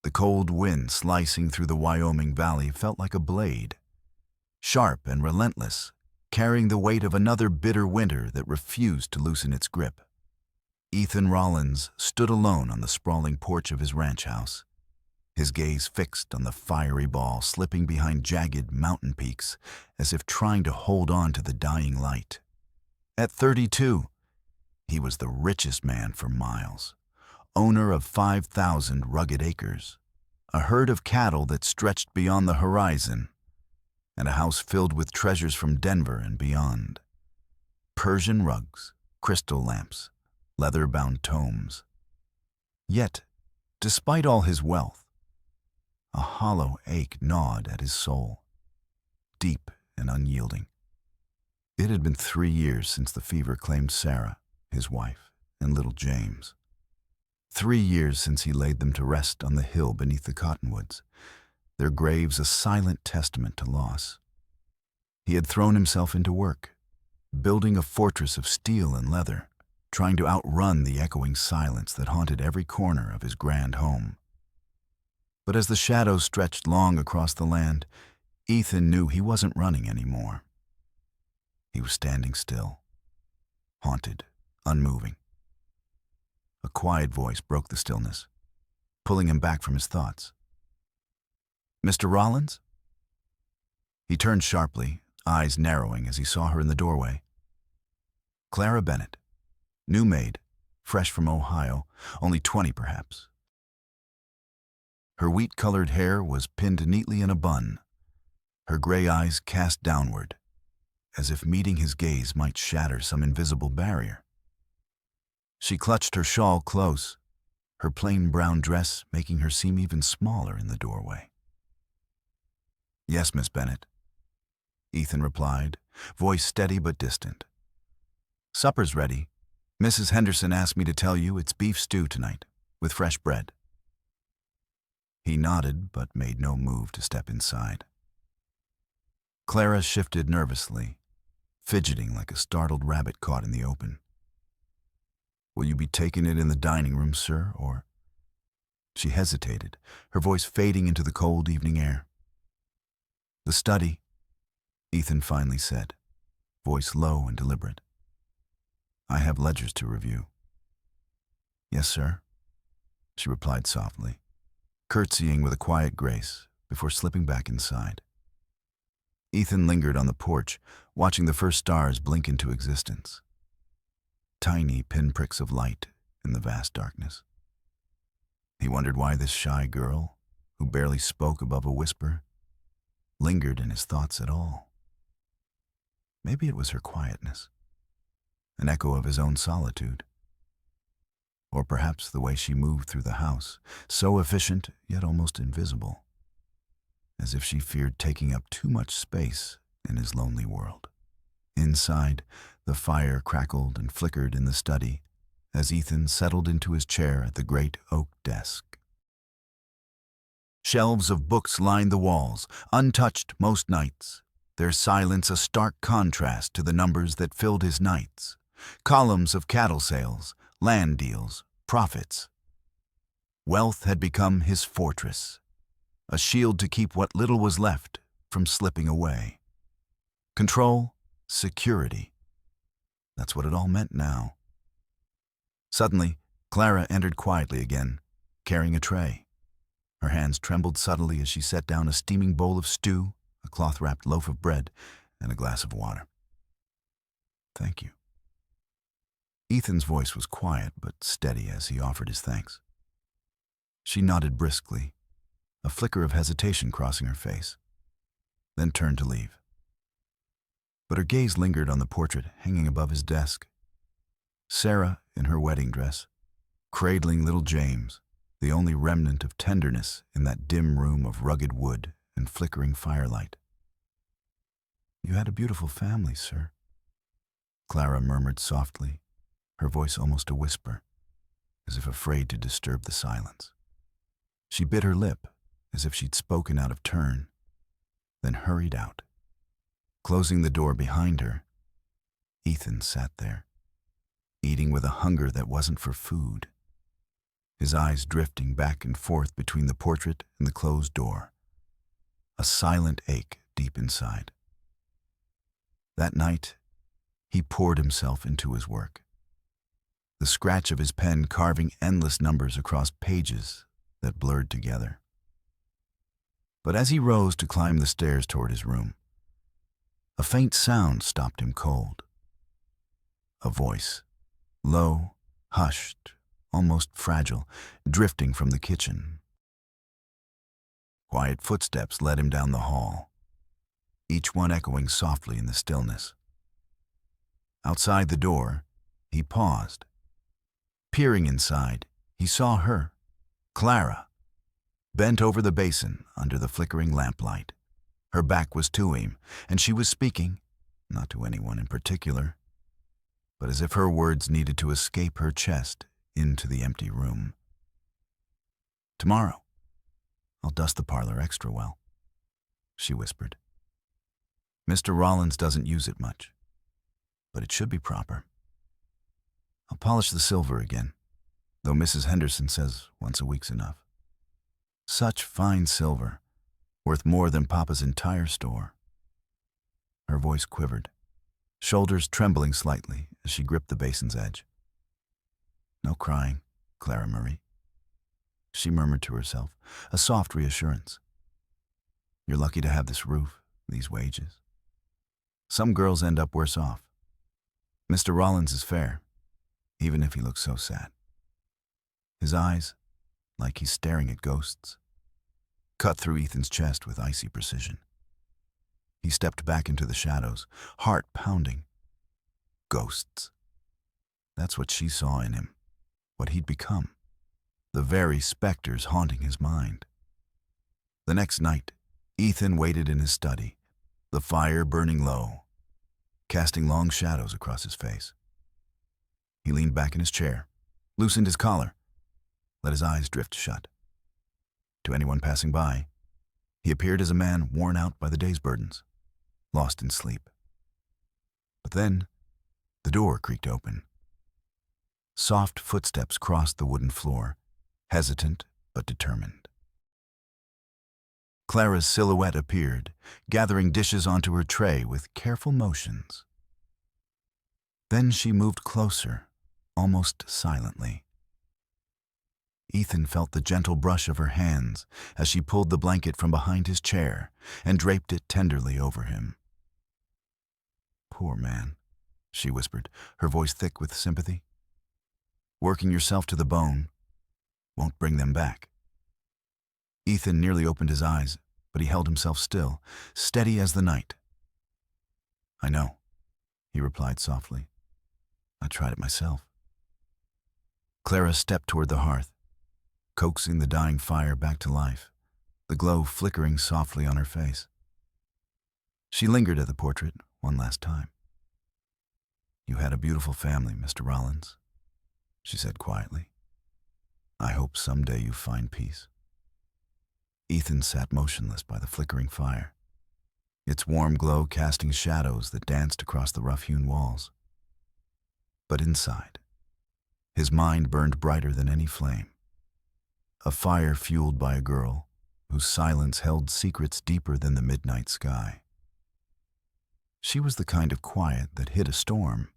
The cold wind slicing through the Wyoming valley felt like a blade, sharp and relentless, carrying the weight of another bitter winter that refused to loosen its grip. Ethan Rollins stood alone on the sprawling porch of his ranch house, his gaze fixed on the fiery ball slipping behind jagged mountain peaks as if trying to hold on to the dying light. At 32, he was the richest man for miles, owner of 5,000 rugged acres, a herd of cattle that stretched beyond the horizon, and a house filled with treasures from Denver and beyond. Persian rugs, crystal lamps, leather-bound tomes. Yet, despite all his wealth, a hollow ache gnawed at his soul, deep and unyielding. It had been 3 years since the fever claimed Sarah, his wife, and little James. 3 years since he laid them to rest on the hill beneath the cottonwoods, their graves a silent testament to loss. He had thrown himself into work, building a fortress of steel and leather, trying to outrun the echoing silence that haunted every corner of his grand home. But as the shadows stretched long across the land, Ethan knew he wasn't running anymore. He was standing still, haunted, unmoving. A quiet voice broke the stillness, pulling him back from his thoughts. "Mr. Rollins?" He turned sharply, eyes narrowing as he saw her in the doorway. Clara Bennett, new maid, fresh from Ohio, only 20 perhaps. Her wheat-colored hair was pinned neatly in a bun, her gray eyes cast downward, as if meeting his gaze might shatter some invisible barrier. She clutched her shawl close, her plain brown dress making her seem even smaller in the doorway. "Yes, Miss Bennett," Ethan replied, voice steady but distant. "Supper's ready. Mrs. Henderson asked me to tell you it's beef stew tonight, with fresh bread." He nodded but made no move to step inside. Clara shifted nervously, fidgeting like a startled rabbit caught in the open. "Will you be taking it in the dining room, sir, or—" She hesitated, her voice fading into the cold evening air. "The study," Ethan finally said, voice low and deliberate. "I have ledgers to review." "Yes, sir," she replied softly, curtsying with a quiet grace before slipping back inside. Ethan lingered on the porch, watching the first stars blink into existence. Tiny pinpricks of light in the vast darkness. He wondered why this shy girl, who barely spoke above a whisper, lingered in his thoughts at all. Maybe it was her quietness, an echo of his own solitude. Or perhaps the way she moved through the house, so efficient yet almost invisible, as if she feared taking up too much space in his lonely world. Inside, the fire crackled and flickered in the study as Ethan settled into his chair at the great oak desk. Shelves of books lined the walls, untouched most nights, their silence a stark contrast to the numbers that filled his nights. Columns of cattle sales, land deals, profits. Wealth had become his fortress, a shield to keep what little was left from slipping away. Control, security. That's what it all meant now. Suddenly, Clara entered quietly again, carrying a tray. Her hands trembled subtly as she set down a steaming bowl of stew, a cloth-wrapped loaf of bread, and a glass of water. "Thank you." Ethan's voice was quiet but steady as he offered his thanks. She nodded briskly, a flicker of hesitation crossing her face, then turned to leave. But her gaze lingered on the portrait hanging above his desk. Sarah in her wedding dress, cradling little James, the only remnant of tenderness in that dim room of rugged wood and flickering firelight. "You had a beautiful family, sir," Clara murmured softly, her voice almost a whisper, as if afraid to disturb the silence. She bit her lip, as if she'd spoken out of turn, then hurried out. Closing the door behind her, Ethan sat there, eating with a hunger that wasn't for food, his eyes drifting back and forth between the portrait and the closed door, a silent ache deep inside. That night, he poured himself into his work, the scratch of his pen carving endless numbers across pages that blurred together. But as he rose to climb the stairs toward his room, a faint sound stopped him cold. A voice, low, hushed, almost fragile, drifting from the kitchen. Quiet footsteps led him down the hall, each one echoing softly in the stillness. Outside the door, he paused. Peering inside, he saw her, Clara, bent over the basin under the flickering lamplight. Her back was to him, and she was speaking, not to anyone in particular, but as if her words needed to escape her chest into the empty room. "Tomorrow, I'll dust the parlor extra well," she whispered. "Mr. Rollins doesn't use it much, but it should be proper. I'll polish the silver again, though Mrs. Henderson says once a week's enough. Such fine silver, worth more than Papa's entire store." Her voice quivered, shoulders trembling slightly as she gripped the basin's edge. "No crying, Clara Marie," she murmured to herself, a soft reassurance. "You're lucky to have this roof, these wages. Some girls end up worse off. Mr. Rollins is fair, even if he looks so sad. His eyes, like he's staring at ghosts, cut through Ethan's chest with icy precision. He stepped back into the shadows, heart pounding. Ghosts. That's what she saw in him, what he'd become, the very specters haunting his mind. The next night, Ethan waited in his study, the fire burning low, casting long shadows across his face. He leaned back in his chair, loosened his collar, let his eyes drift shut. To anyone passing by, he appeared as a man worn out by the day's burdens, lost in sleep. But then, the door creaked open. Soft footsteps crossed the wooden floor, hesitant but determined. Clara's silhouette appeared, gathering dishes onto her tray with careful motions. Then she moved closer, almost silently. Ethan felt the gentle brush of her hands as she pulled the blanket from behind his chair and draped it tenderly over him. "Poor man," she whispered, her voice thick with sympathy. "Working yourself to the bone won't bring them back." Ethan nearly opened his eyes, but he held himself still, steady as the night. "I know," he replied softly. "I tried it myself." Clara stepped toward the hearth, coaxing the dying fire back to life, the glow flickering softly on her face. She lingered at the portrait one last time. "You had a beautiful family, Mr. Rollins," she said quietly. "I hope someday you find peace." Ethan sat motionless by the flickering fire, its warm glow casting shadows that danced across the rough-hewn walls. But inside, his mind burned brighter than any flame. A fire fueled by a girl whose silence held secrets deeper than the midnight sky. She was the kind of quiet that hid a storm.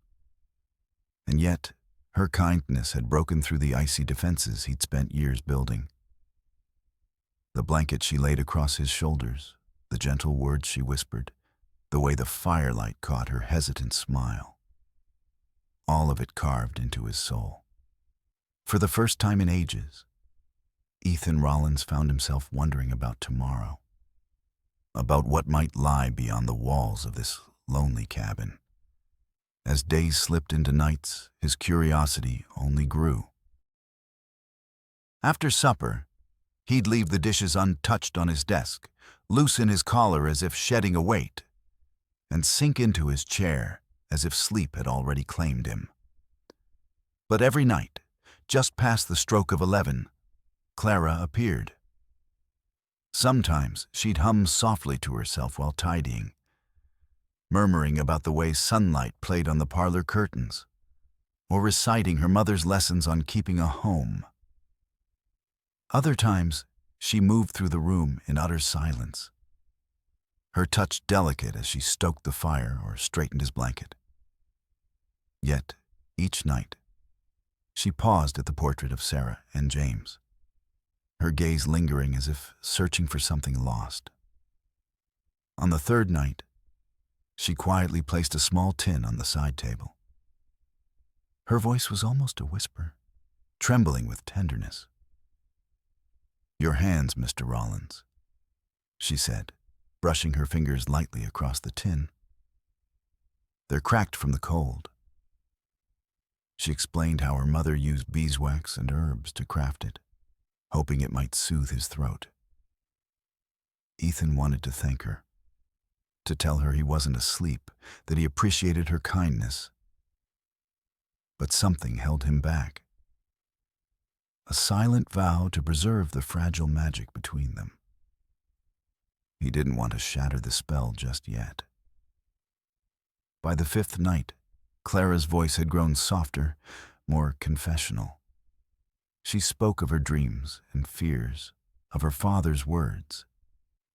And yet, her kindness had broken through the icy defenses he'd spent years building. The blanket she laid across his shoulders, the gentle words she whispered, the way the firelight caught her hesitant smile. All of it carved into his soul. For the first time in ages, Ethan Rollins found himself wondering about tomorrow, about what might lie beyond the walls of this lonely cabin. As days slipped into nights, his curiosity only grew. After supper, he'd leave the dishes untouched on his desk, loosen his collar as if shedding a weight, and sink into his chair as if sleep had already claimed him. But every night, just past the stroke of 11, Clara appeared. Sometimes she'd hum softly to herself while tidying, murmuring about the way sunlight played on the parlor curtains, or reciting her mother's lessons on keeping a home. Other times, she moved through the room in utter silence, her touch delicate as she stoked the fire or straightened his blanket. Yet, each night, she paused at the portrait of Sarah and James, her gaze lingering as if searching for something lost. On the third night, she quietly placed a small tin on the side table. Her voice was almost a whisper, trembling with tenderness. "Your hands, Mr. Rollins," she said, brushing her fingers lightly across the tin. "They're cracked from the cold." She explained how her mother used beeswax and herbs to craft it, hoping it might soothe his throat. Ethan wanted to thank her, to tell her he wasn't asleep, that he appreciated her kindness. But something held him back. A silent vow to preserve the fragile magic between them. He didn't want to shatter the spell just yet. By the fifth night, Clara's voice had grown softer, more confessional. She spoke of her dreams and fears, of her father's words,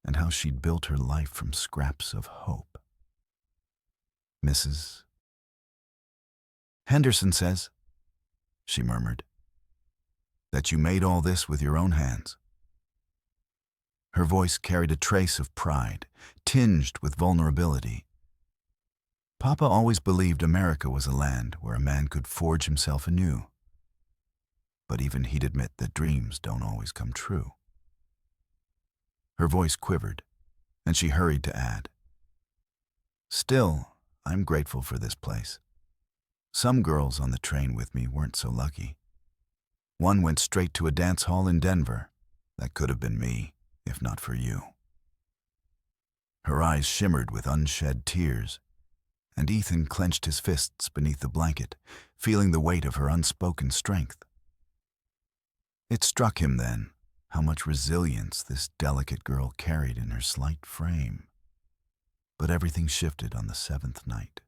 and how she'd built her life from scraps of hope. "Mrs. Henderson says," she murmured, "that you made all this with your own hands." Her voice carried a trace of pride, tinged with vulnerability. Papa always believed America was a land where a man could forge himself anew. But even he'd admit that dreams don't always come true. Her voice quivered, and she hurried to add, "Still, I'm grateful for this place. Some girls on the train with me weren't so lucky. One went straight to a dance hall in Denver. That could have been me, if not for you." Her eyes shimmered with unshed tears, and Ethan clenched his fists beneath the blanket, feeling the weight of her unspoken strength. It struck him then how much resilience this delicate girl carried in her slight frame. But everything shifted on the seventh night.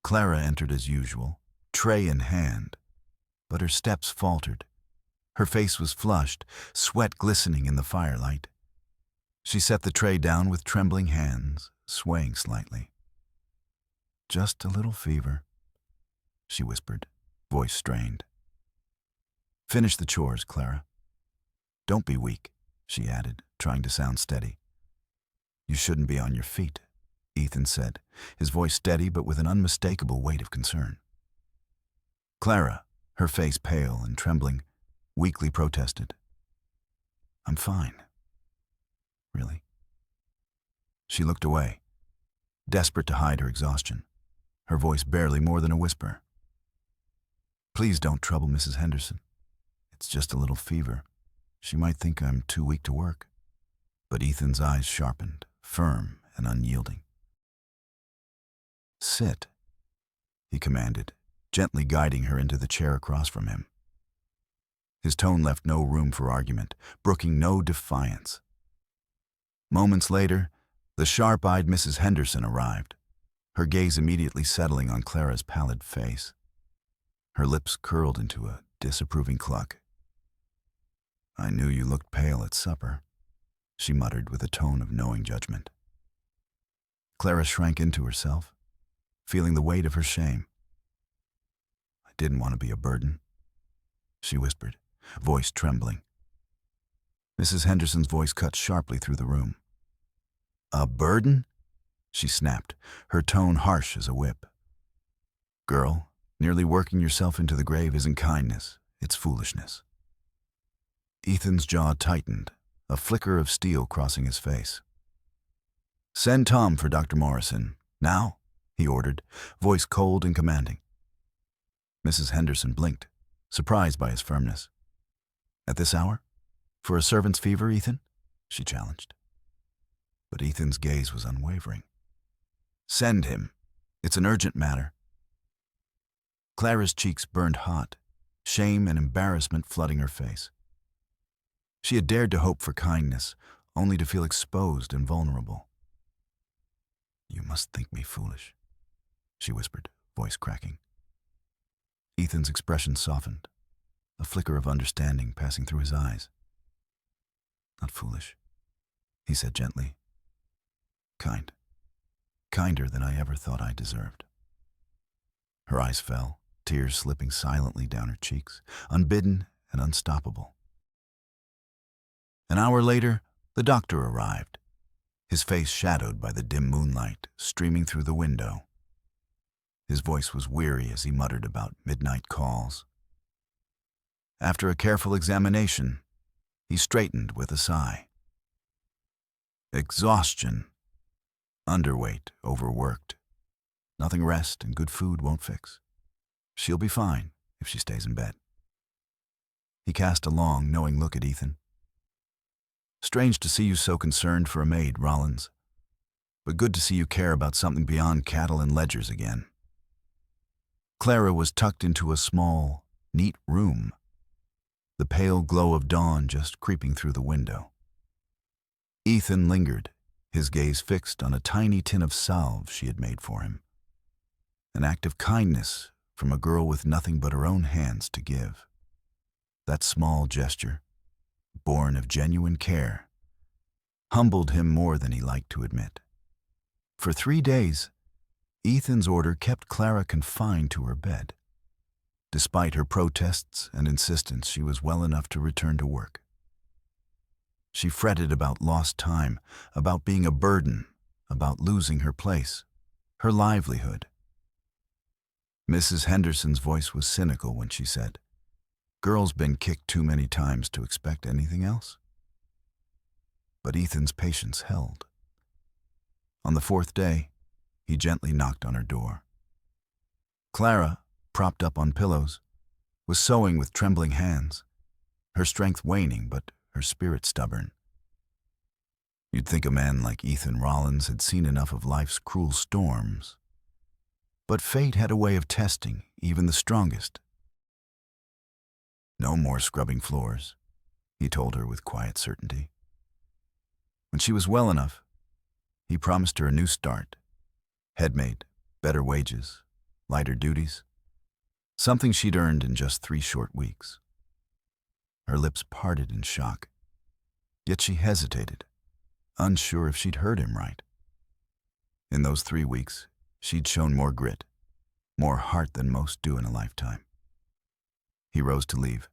Clara entered as usual, tray in hand, but her steps faltered. Her face was flushed, sweat glistening in the firelight. She set the tray down with trembling hands, swaying slightly. "Just a little fever," she whispered, voice strained. "Finish the chores, Clara. Don't be weak," she added, trying to sound steady. "You shouldn't be on your feet," Ethan said, his voice steady but with an unmistakable weight of concern. Clara, her face pale and trembling, weakly protested. "I'm fine. Really." She looked away, desperate to hide her exhaustion, her voice barely more than a whisper. "Please don't trouble Mrs. Henderson. It's just a little fever. She might think I'm too weak to work." But Ethan's eyes sharpened, firm and unyielding. "Sit," he commanded, gently guiding her into the chair across from him. His tone left no room for argument, brooking no defiance. Moments later, the sharp-eyed Mrs. Henderson arrived, her gaze immediately settling on Clara's pallid face. Her lips curled into a disapproving cluck. "I knew you looked pale at supper," she muttered with a tone of knowing judgment. Clara shrank into herself, feeling the weight of her shame. "I didn't want to be a burden," she whispered, voice trembling. Mrs. Henderson's voice cut sharply through the room. "A burden?" she snapped, her tone harsh as a whip. "Girl, nearly working yourself into the grave isn't kindness, it's foolishness." Ethan's jaw tightened, a flicker of steel crossing his face. "Send Tom for Dr. Morrison, now," he ordered, voice cold and commanding. Mrs. Henderson blinked, surprised by his firmness. "At this hour? For a servant's fever, Ethan?" she challenged. But Ethan's gaze was unwavering. "Send him. It's an urgent matter." Clara's cheeks burned hot, shame and embarrassment flooding her face. She had dared to hope for kindness, only to feel exposed and vulnerable. "You must think me foolish," she whispered, voice cracking. Ethan's expression softened, a flicker of understanding passing through his eyes. "Not foolish," he said gently. "Kind. Kinder than I ever thought I deserved." Her eyes fell, tears slipping silently down her cheeks, unbidden and unstoppable. An hour later, the doctor arrived, his face shadowed by the dim moonlight streaming through the window. His voice was weary as he muttered about midnight calls. After a careful examination, he straightened with a sigh. "Exhaustion. Underweight, overworked. Nothing rest and good food won't fix. She'll be fine if she stays in bed." He cast a long, knowing look at Ethan. "Strange to see you so concerned for a maid, Rollins. But good to see you care about something beyond cattle and ledgers again." Clara was tucked into a small, neat room, the pale glow of dawn just creeping through the window. Ethan lingered, his gaze fixed on a tiny tin of salve she had made for him. An act of kindness from a girl with nothing but her own hands to give. That small gesture, born of genuine care, humbled him more than he liked to admit. For 3 days, Ethan's order kept Clara confined to her bed. Despite her protests and insistence, she was well enough to return to work. She fretted about lost time, about being a burden, about losing her place, her livelihood. Mrs. Henderson's voice was cynical when she said, "Girl's been kicked too many times to expect anything else." But Ethan's patience held. On the 4th day, he gently knocked on her door. Clara, propped up on pillows, was sewing with trembling hands, her strength waning but her spirit stubborn. You'd think a man like Ethan Rollins had seen enough of life's cruel storms. But fate had a way of testing even the strongest. "No more scrubbing floors," he told her with quiet certainty. When she was well enough, he promised her a new start. Headmaid, better wages, lighter duties. Something she'd earned in just 3 short weeks. Her lips parted in shock. Yet she hesitated, unsure if she'd heard him right. In those 3 weeks, she'd shown more grit, more heart than most do in a lifetime. He rose to leave,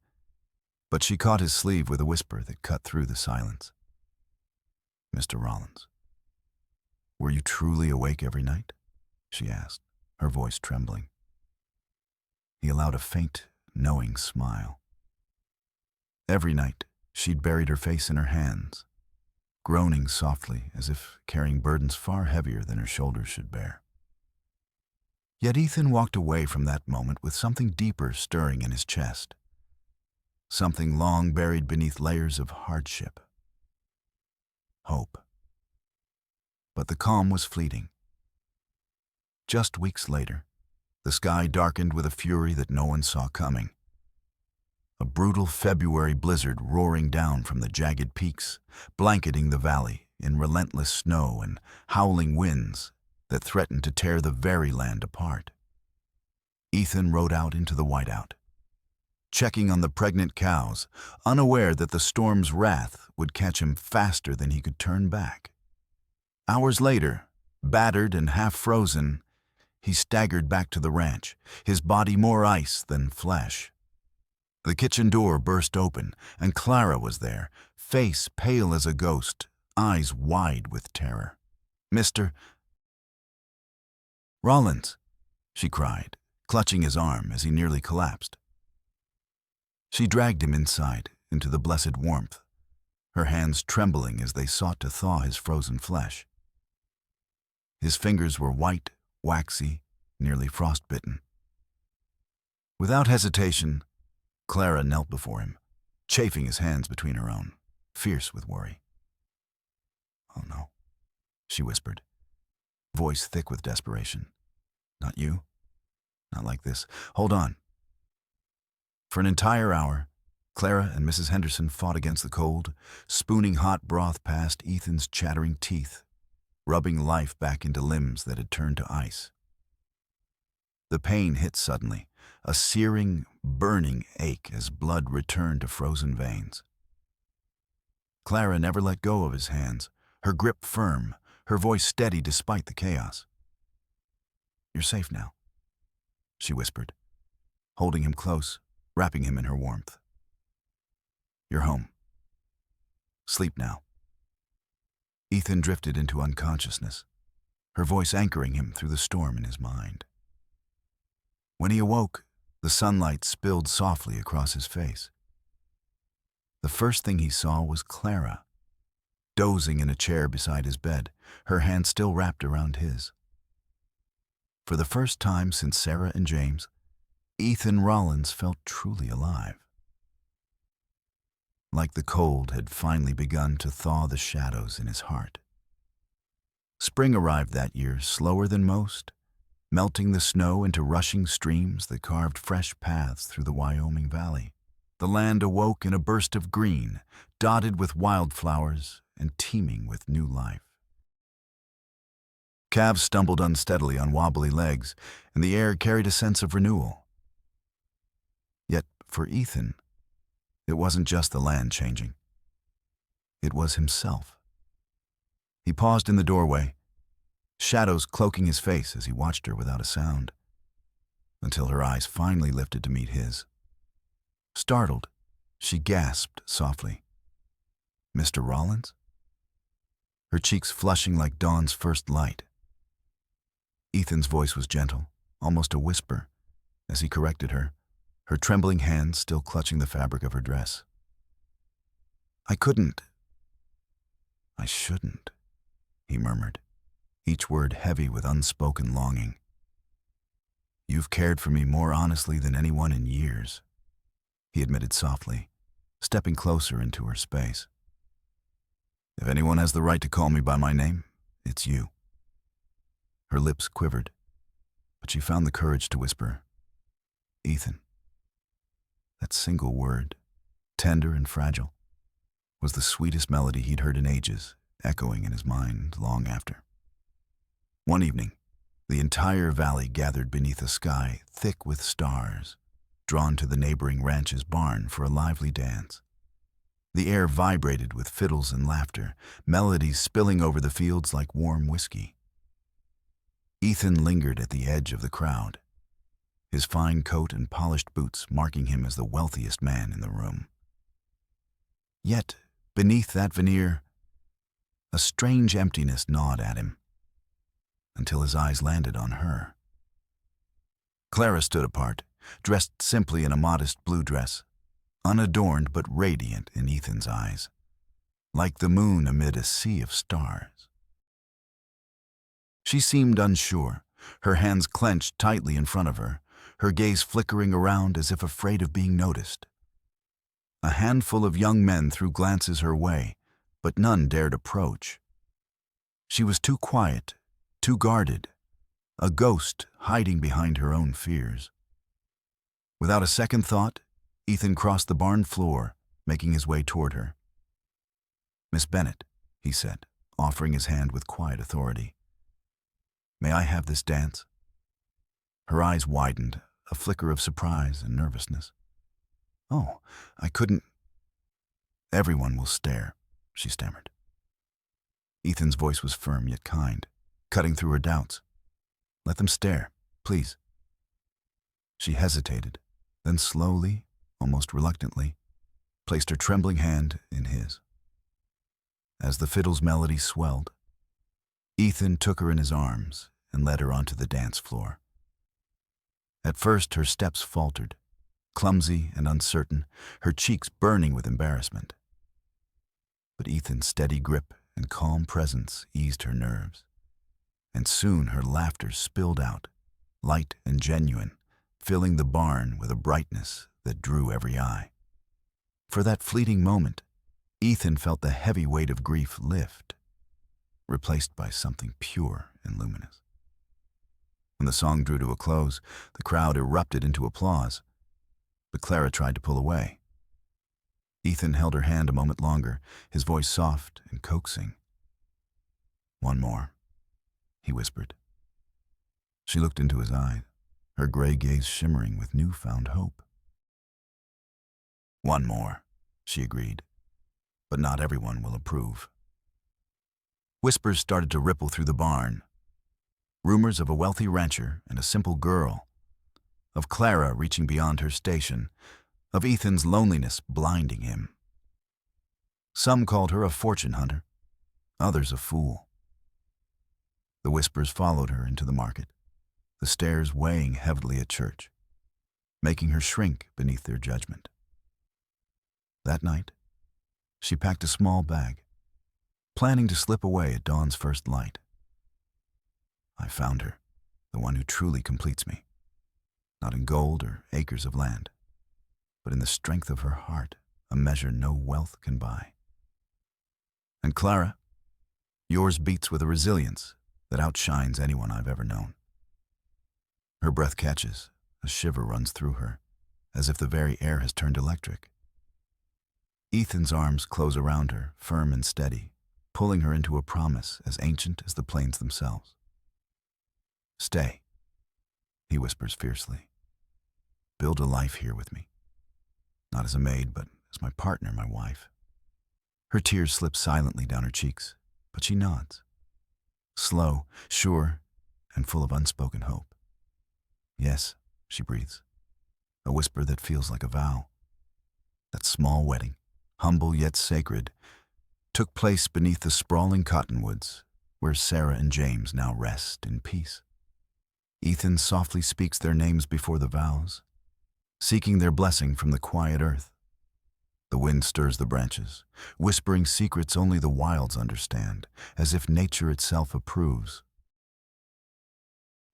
but she caught his sleeve with a whisper that cut through the silence. "Mr. Rollins, were you truly awake every night?" she asked, her voice trembling. He allowed a faint, knowing smile. Every night, she'd buried her face in her hands, groaning softly as if carrying burdens far heavier than her shoulders should bear. Yet Ethan walked away from that moment with something deeper stirring in his chest, something long buried beneath layers of hardship. Hope. But the calm was fleeting. Just weeks later, the sky darkened with a fury that no one saw coming. A brutal February blizzard roaring down from the jagged peaks, blanketing the valley in relentless snow and howling winds that threatened to tear the very land apart. Ethan rode out into the whiteout, checking on the pregnant cows, unaware that the storm's wrath would catch him faster than he could turn back. Hours later, battered and half-frozen, he staggered back to the ranch, his body more ice than flesh. The kitchen door burst open, and Clara was there, face pale as a ghost, eyes wide with terror. "Mr. Rollins," she cried, clutching his arm as he nearly collapsed. She dragged him inside, into the blessed warmth, her hands trembling as they sought to thaw his frozen flesh. His fingers were white, waxy, nearly frostbitten. Without hesitation, Clara knelt before him, chafing his hands between her own, fierce with worry. "Oh no," she whispered, voice thick with desperation. "Not you? Not like this. Hold on." For an entire hour, Clara and Mrs. Henderson fought against the cold, spooning hot broth past Ethan's chattering teeth, rubbing life back into limbs that had turned to ice. The pain hit suddenly, a searing, burning ache as blood returned to frozen veins. Clara never let go of his hands, her grip firm, her voice steady despite the chaos. "You're safe now," she whispered, holding him close, wrapping him in her warmth. "You're home. Sleep now." Ethan drifted into unconsciousness, her voice anchoring him through the storm in his mind. When he awoke, the sunlight spilled softly across his face. The first thing he saw was Clara, dozing in a chair beside his bed, her hand still wrapped around his. For the first time since Sarah and James, Ethan Rollins felt truly alive. Like the cold had finally begun to thaw the shadows in his heart. Spring arrived that year slower than most, melting the snow into rushing streams that carved fresh paths through the Wyoming Valley. The land awoke in a burst of green, dotted with wildflowers and teeming with new life. Calves stumbled unsteadily on wobbly legs, and the air carried a sense of renewal. Yet, for Ethan, it wasn't just the land changing. It was himself. He paused in the doorway, shadows cloaking his face as he watched her without a sound, until her eyes finally lifted to meet his. Startled, she gasped softly, "Mr. Rollins?" Her cheeks flushing like dawn's first light. Ethan's voice was gentle, almost a whisper, as he corrected her, her trembling hands still clutching the fabric of her dress. "I couldn't. I shouldn't," he murmured, each word heavy with unspoken longing. "You've cared for me more honestly than anyone in years," he admitted softly, stepping closer into her space. "If anyone has the right to call me by my name, it's you." Her lips quivered, but she found the courage to whisper, "Ethan." That single word, tender and fragile, was the sweetest melody he'd heard in ages, echoing in his mind long after. One evening, the entire valley gathered beneath a sky thick with stars, drawn to the neighboring ranch's barn for a lively dance. The air vibrated with fiddles and laughter, melodies spilling over the fields like warm whiskey. Ethan lingered at the edge of the crowd, his fine coat and polished boots marking him as the wealthiest man in the room. Yet, beneath that veneer, a strange emptiness gnawed at him, until his eyes landed on her. Clara stood apart, dressed simply in a modest blue dress, unadorned but radiant in Ethan's eyes, like the moon amid a sea of stars. She seemed unsure, her hands clenched tightly in front of her, her gaze flickering around as if afraid of being noticed. A handful of young men threw glances her way, but none dared approach. She was too quiet, too guarded, a ghost hiding behind her own fears. Without a second thought, Ethan crossed the barn floor, making his way toward her. "Miss Bennett," he said, offering his hand with quiet authority. "May I have this dance?" Her eyes widened, a flicker of surprise and nervousness. "Oh, I couldn't—" "Everyone will stare," she stammered. Ethan's voice was firm yet kind, cutting through her doubts. "Let them stare, please." She hesitated, then slowly, almost reluctantly, placed her trembling hand in his. As the fiddle's melody swelled, Ethan took her in his arms and led her onto the dance floor. At first, her steps faltered, clumsy and uncertain, her cheeks burning with embarrassment. But Ethan's steady grip and calm presence eased her nerves, and soon her laughter spilled out, light and genuine, filling the barn with a brightness that drew every eye. For that fleeting moment, Ethan felt the heavy weight of grief lift, replaced by something pure and luminous. When the song drew to a close, the crowd erupted into applause, but Clara tried to pull away. Ethan held her hand a moment longer, his voice soft and coaxing. "One more," he whispered. She looked into his eyes, her gray gaze shimmering with newfound hope. "One more," she agreed, "but not everyone will approve." Whispers started to ripple through the barn. Rumors of a wealthy rancher and a simple girl, of Clara reaching beyond her station, of Ethan's loneliness blinding him. Some called her a fortune hunter, others a fool. The whispers followed her into the market, the stares weighing heavily at church, making her shrink beneath their judgment. That night, she packed a small bag, planning to slip away at dawn's first light. I found her, the one who truly completes me, not in gold or acres of land, but in the strength of her heart, a measure no wealth can buy. And Clara, yours beats with a resilience that outshines anyone I've ever known. Her breath catches, a shiver runs through her, as if the very air has turned electric. Ethan's arms close around her, firm and steady, pulling her into a promise as ancient as the plains themselves. "Stay," he whispers fiercely. "Build a life here with me. Not as a maid, but as my partner, my wife." Her tears slip silently down her cheeks, but she nods. Slow, sure, and full of unspoken hope. "Yes," she breathes, a whisper that feels like a vow. That small wedding, humble yet sacred, took place beneath the sprawling cottonwoods, where Sarah and James now rest in peace. Ethan softly speaks their names before the vows, seeking their blessing from the quiet earth. The wind stirs the branches, whispering secrets only the wilds understand, as if nature itself approves.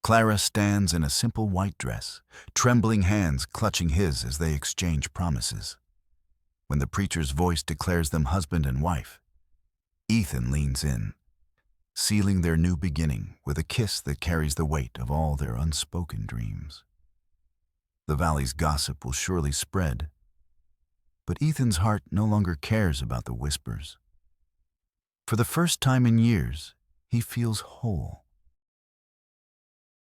Clara stands in a simple white dress, trembling hands clutching his as they exchange promises. When the preacher's voice declares them husband and wife, Ethan leans in, sealing their new beginning with a kiss that carries the weight of all their unspoken dreams. The valley's gossip will surely spread, but Ethan's heart no longer cares about the whispers. For the first time in years, he feels whole.